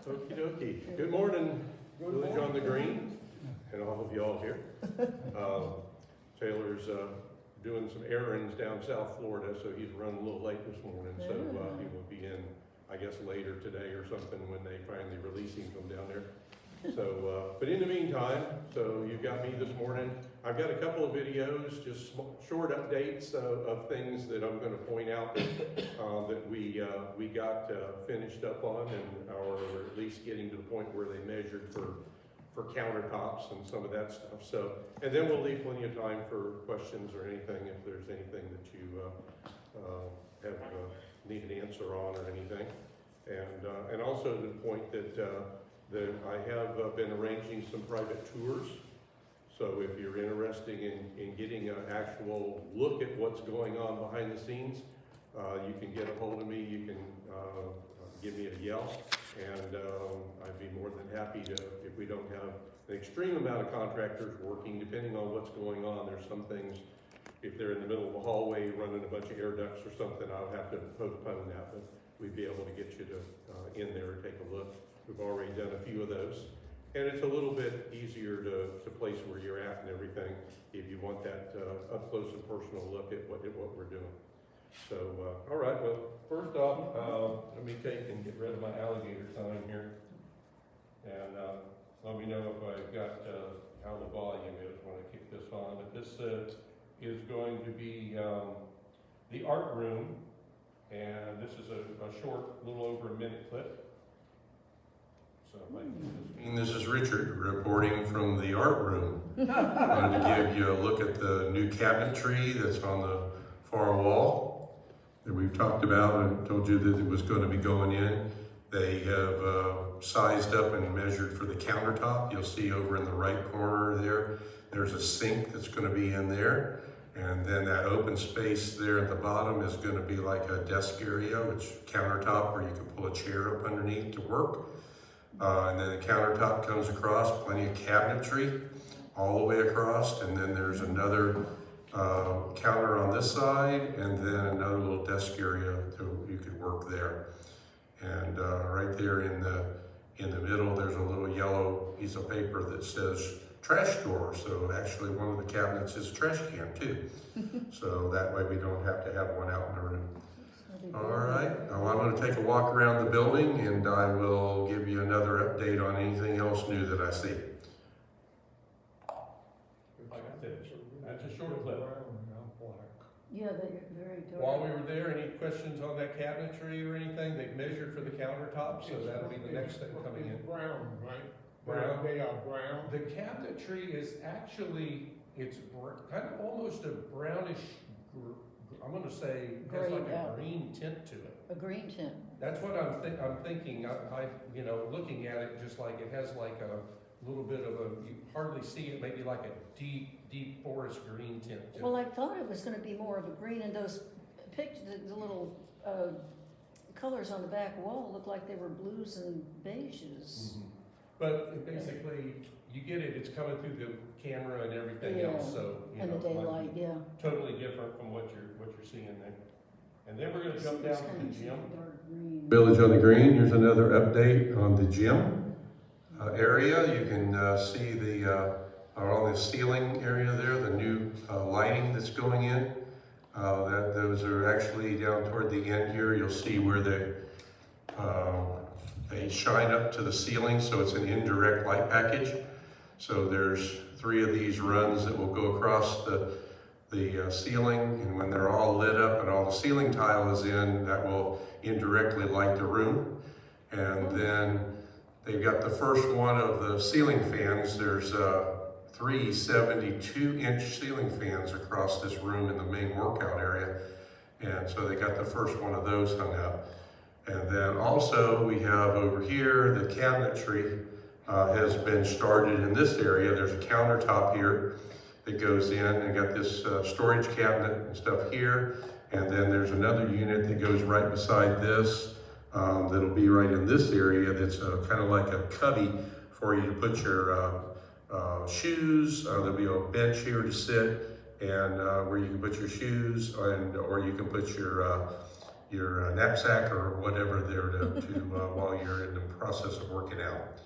Okie dokie. Good morning, Village on the Green, and all of y'all here. Taylor's doing some errands down South Florida, so he's running a little late this morning. So he will be in, I guess, later today or something when they finally release him from down there. So, but in the meantime, so you've got me this morning. I've got a couple of videos, just short updates of things that I'm going to point out that we got finished up on, and or at least getting to the point where they measured for countertops and some of that stuff. So, and then we'll leave plenty of time for questions or anything if there's anything that you have need an answer on or anything, and also to the point that. I have been arranging some private tours, so if you're interested in getting an actual look at what's going on behind the scenes, you can get a hold of me, you can give me a yell, and I'd be more than happy to, if we don't have an extreme amount of contractors working, depending on what's going on. There's some things, if they're in the middle of a hallway running a bunch of air ducts or something, I'll have to postpone that, but we'd be able to get you to in there and take a look. We've already done a few of those, and it's a little bit easier to place where you're at and everything if you want that up close and personal look at what we're doing. So, all right. Well, first off, let me take and get rid of my alligator sign here, and let me know if I've got how the volume is when I kick this on. But this is going to be the art room, and this is a short, little over a minute clip. So, this is Richard reporting from the art room. I wanted to give you a look at the new cabinetry that's on the far wall that we've talked about and told you that it was going to be going in. They have sized up and measured for the countertop. You'll see over in the right corner there's a sink that's going to be in there. And then that open space there at the bottom is going to be like a desk area, which countertop where you can pull a chair up underneath to work. And then the countertop comes across, plenty of cabinetry all the way across, and then there's another counter on this side, and then another little desk area so you could work there. And right there in the middle, there's a little yellow piece of paper that says trash door. So actually one of the cabinets is a trash can too. So that way we don't have to have one out in the room. All right, now I'm going to take a walk around the building, and I will give you another update on anything else new that I see. Like I said, that's a short clip. Yeah, they're very dark. While we were there, any questions on that cabinetry or anything? They've measured for the countertop, so that'll be the next thing coming in. Brown, right? Brown. They are brown. The cabinetry is actually, it's kind of almost a brownish, I'm going to say, has like a green tint to it. A green tint. That's what I'm thinking. I you know, looking at it, just like it has like a little bit of you hardly see it, maybe like a deep forest green tint to Well, it. I thought it was going to be more of a green, and those pictures, the little colors on the back wall looked like they were blues and beiges. Mm-hmm. But basically, you get it. It's coming through the camera and everything else, so you and know, the daylight, yeah. totally different from what you're seeing there. And then we're going to jump down to the gym. Dark green. Village on the Green. Here's another update on the gym area. You can see on the ceiling area there, the new lighting that's going in. Those are actually down toward the end here. You'll see where they shine up to the ceiling, so it's an indirect light package. So there's 3 of these runs that will go across the ceiling, and when they're all lit up and all the ceiling tile is in, that will indirectly light the room. And then they've got the first one of the ceiling fans. There's 3 72-inch ceiling fans across this room in the main workout area. And so they got the first one of those hung up. And then also we have over here, the cabinetry has been started in this area. There's a countertop here that goes in, and got this storage cabinet and stuff here. And then there's another unit that goes right beside this that'll be right in this area. That's kind of like a cubby for you to put your shoes. There'll be a bench here to sit, and where you can put your shoes, or you can put your your knapsack or whatever there to while you're in the process of working out.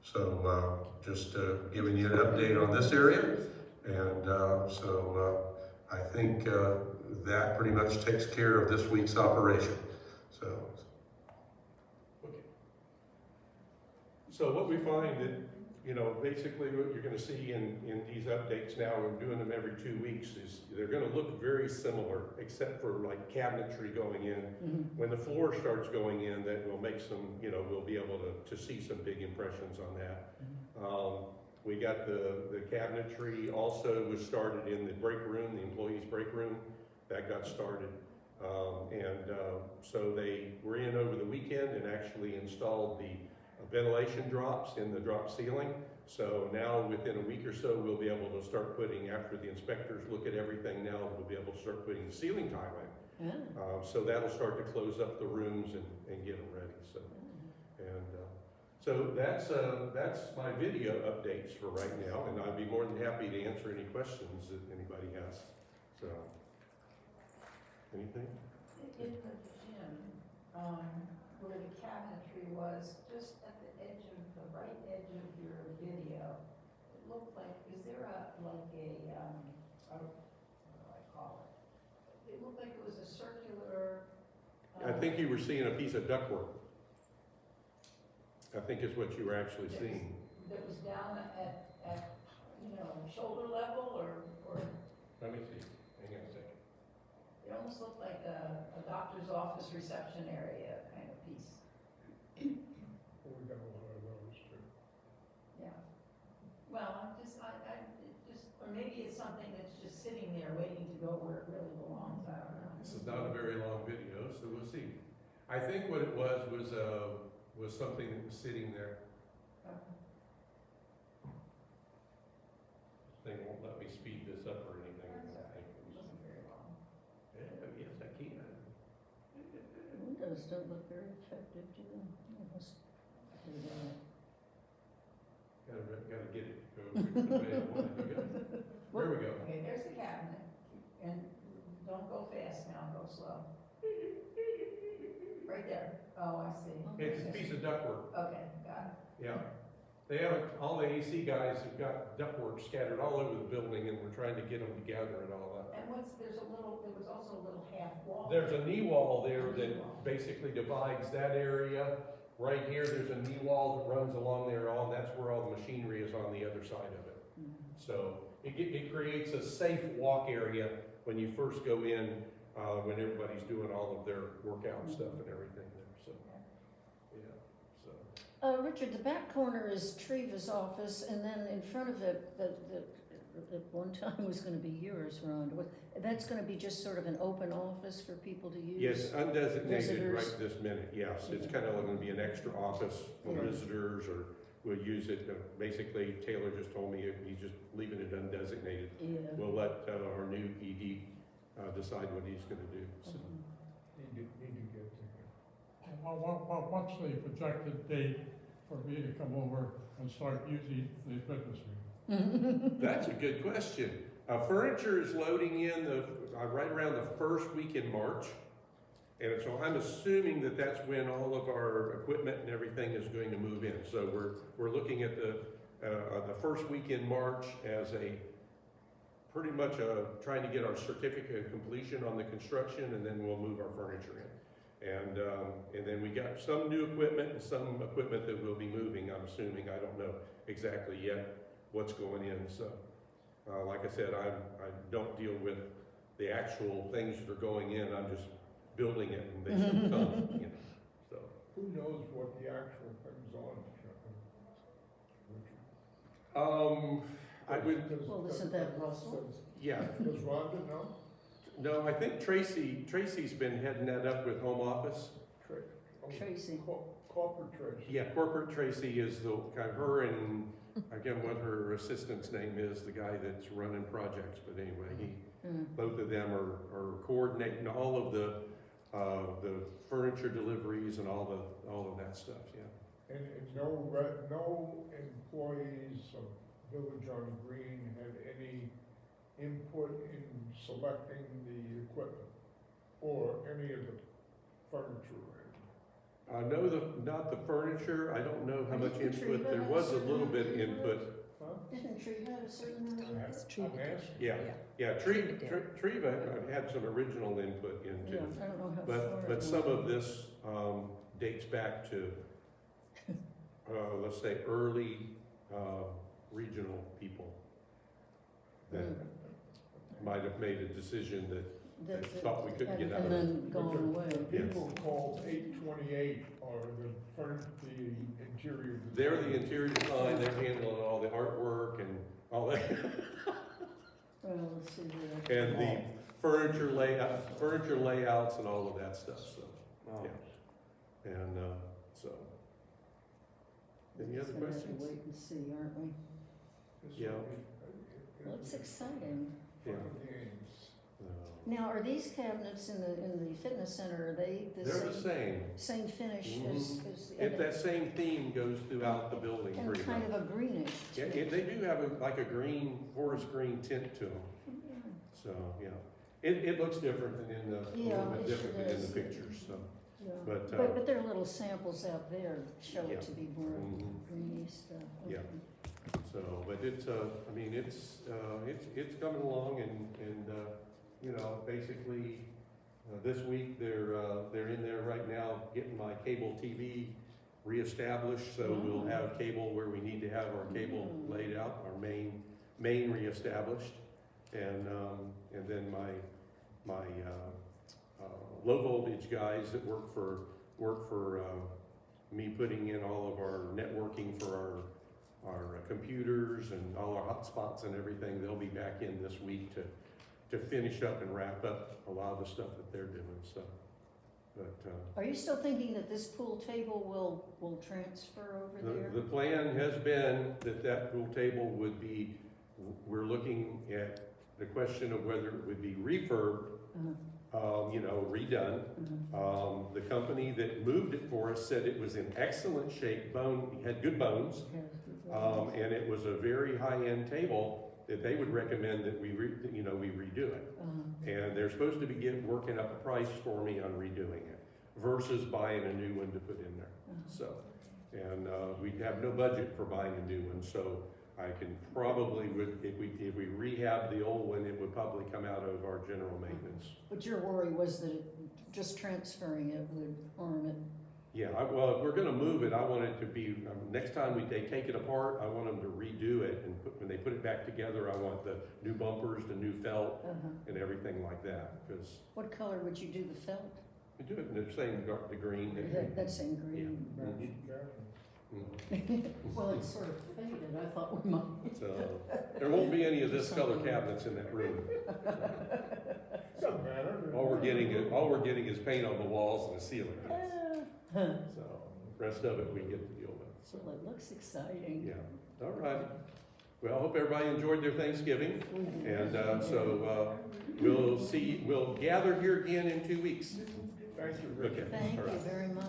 So just giving you an update on this area, and I think that pretty much takes care of this week's operation. So, okay. So what we find that, you know, basically what you're going to see in these updates now, we're doing them every 2 weeks, is they're going to look very similar, except for like cabinetry going in. Mhm. When the floor starts going in, that will make some, you know, we'll be able to see some big impressions on that. We got the cabinetry also was started in the break room, the employees' break room. That got started. So they were in over the weekend and actually installed the ventilation drops in the drop ceiling. So now within a week or so, we'll be able to start putting, after the inspectors look at everything now, we'll be able to start putting the ceiling tile in. Yeah. So that'll start to close up the rooms and get them ready. So, so that's my video updates for right now, and I'd be more than happy to answer any questions that anybody has. So, anything? In the gym, where the cabinetry was, just at the edge of, the right edge of your video, it looked like, is there what do I call it? It looked like it was a circular. I think you were seeing a piece of ductwork. I think is what you were actually seeing. That was down at, shoulder level or? Let me see. Hang on a second. It almost looked like a doctor's office reception area kind of piece. We got a lot of those too. Yeah. Well, or maybe it's something that's just sitting there waiting to go where it really belongs, I don't know. This is not a very long video, so we'll see. I think what it was something that was sitting there. Okay. They won't let me speed this up or anything. That's all right. It wasn't very long. Yeah, yes, I can. Windows don't look very effective, do they? Gotta get it. Go to the way I want it to go. There we go. Okay, there's the cabinet, and don't go fast now, go slow. Right there. Oh, I see. It's a piece of ductwork. Okay, got Yeah. They have, all the AC guys have got ductwork scattered all over the building, and we're trying to get them together and all that. it. And there was also a little half wall. There's a knee wall there that basically divides that area. Right here, there's a knee wall that runs along there, that's where all the machinery is on the other side of it. So it creates a safe walk area when you first go in, when everybody's doing all of their workout stuff and everything there, so, yeah, so. Richard, the back corner is Treva's office, and then in front of it, that one time was gonna be yours, Ron. That's gonna be just sort of an open office for people to use? Yes, undesignated Visitors. right this minute, yes. It's kind of gonna be an extra office for Yeah. visitors, or we'll use it, basically Taylor just told me he's just leaving it undesignated. Yeah. We'll let our new ED decide what he's gonna do, so. Need to get there. What's the projected date for me to come over and start using the fitness room? That's a good question. Furniture is loading in right around the first week in March. And so I'm assuming that that's when all of our equipment and everything is going to move in. So we're looking at the first week in March as pretty much trying to get our certificate of completion on the construction, and then we'll move our furniture in. And then we got some new equipment and some equipment that we'll be moving, I'm assuming. I don't know exactly yet what's going in. So like I said, I don't deal with the actual things that are going in. I'm just building it, and they should come, so. Who knows what the actual thing's on? I would, Well, isn't that Russell? yeah. Does Rhonda know? No, I think Tracy's been heading that up with home office. Tracy. Corporate Tracy. Yeah, corporate Tracy is the, kind of her, and again, what her assistant's name is, the guy that's running projects, but anyway, both of them are coordinating all of the furniture deliveries and all of that stuff, yeah. And no employees of Village on Green had any input in selecting the equipment or any of the furniture. No, not the furniture, I don't know how much Didn't input, Triva there have was a certain little bit input? input. Huh? Didn't Tree have a certain amount of I'm input? asking. Yeah, Triva had some original input Yeah, into, I don't know how far. but it some went. of this, dates back to, let's say, early, regional people that Mm. might have made a decision that That- they thought we couldn't and- get out And of it. then gone away. The people called 828 are the interior. They're the interior design, they're handling all the artwork and all that, Well, let's see here. and the furniture layouts and all of that stuff, so, yeah. And, so. Any Just other gonna have to questions? Wait and see, aren't we? Yeah. Well, it's exciting. Yeah. Fun games. Now, are these cabinets in the fitness center, are they the They're the same, same. same finish Mhm. as? If that same theme goes throughout the building And pretty kind much. of a greenish. Yeah, too. they do have like a green, forest green tint to them, Yeah. so, yeah. It looks different than in the, a Yeah, little bit it different than in does. the pictures, so. Yeah. But, But there are little samples out there that show Yeah. it to be more mhm. greeny stuff. Yeah. Okay. So, but it's, I mean, it's coming along and, you know, basically, this week, they're in there right now getting my cable TV reestablished, so we'll have cable where we need to have our cable laid out, our main reestablished. And then my low voltage guys that work for me putting in all of our networking for our computers and all our hotspots and everything, they'll be back in this week to finish up and wrap up a lot of the stuff that they're doing, so. But, Are you still thinking that this pool table will transfer over there? the plan has been that pool table would be, we're looking at the question of whether it would be refurbed, you know, redone. The company that moved it for us said it was in excellent shape, had good bones, and it was a very high-end table that they would recommend that we redo it. And they're supposed to be working up a price for me on redoing it versus buying a new one to put in there. So, and we have no budget for buying a new one, so I can probably if we rehab the old one, it would probably come out of our general maintenance. But your worry was that just transferring it would harm it. Yeah, well, if we're gonna move it, I want it to be, next time they take it apart, I want them to redo it, and when they put it back together, I want the new bumpers, the new felt, and everything like that, because What color would you do the felt? we do it in the same, the green. That same green. Mhm. Well, it's sort of faded, I thought we might. So, there won't be any of this color cabinets in that room. Doesn't matter. All we're getting is paint on the walls and the ceiling. So, the rest of it we get to deal with, so, Well, it looks exciting. yeah, all right. Well, I hope everybody enjoyed their Thanksgiving, and, we'll gather here again in 2 weeks. Thank you, Okay. Richard. Thank all you right. very much.